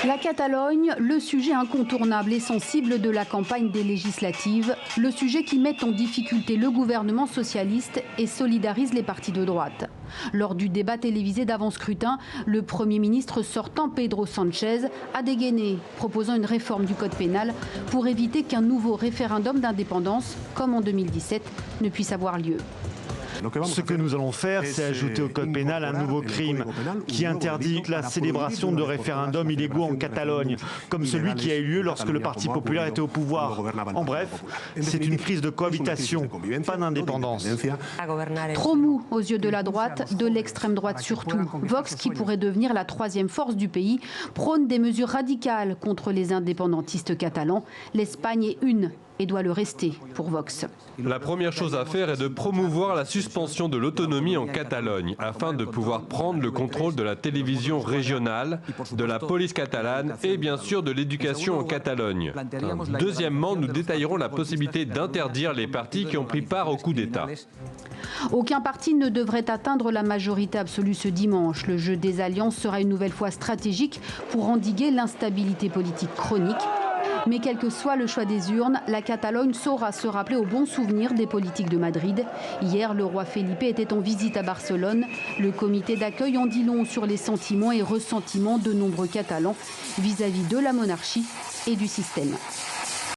La Catalogne, le sujet incontournable et sensible de la campagne des législatives, le sujet qui met en difficulté le gouvernement socialiste et solidarise les partis de droite. Lors du débat télévisé d'avant-scrutin, le Premier ministre sortant Pedro Sánchez a dégainé, proposant une réforme du code pénal pour éviter qu'un nouveau référendum d'indépendance, comme en 2017, ne puisse avoir lieu. Ce que nous allons faire, c'est ajouter au code pénal un nouveau crime qui interdit la célébration de référendums illégaux en Catalogne, comme celui qui a eu lieu lorsque le Parti populaire était au pouvoir. En bref, c'est une crise de cohabitation, pas d'indépendance. Trop mou aux yeux de la droite, de l'extrême droite surtout. Vox, qui pourrait devenir la troisième force du pays, prône des mesures radicales contre les indépendantistes catalans. L'Espagne est une et doit le rester pour Vox. La première chose à faire est de promouvoir la suspension de l'autonomie en Catalogne afin de pouvoir prendre le contrôle de la télévision régionale, de la police catalane et bien sûr de l'éducation en Catalogne. Deuxièmement, nous détaillerons la possibilité d'interdire les partis qui ont pris part au coup d'État. Aucun parti ne devrait atteindre la majorité absolue ce dimanche. Le jeu des alliances sera une nouvelle fois stratégique pour endiguer l'instabilité politique chronique. Mais quel que soit le choix des urnes, la Catalogne saura se rappeler au bon souvenir des politiques de Madrid. Hier, le roi Felipe était en visite à Barcelone. Le comité d'accueil en dit long sur les sentiments et ressentiments de nombreux Catalans vis-à-vis de la monarchie et du système.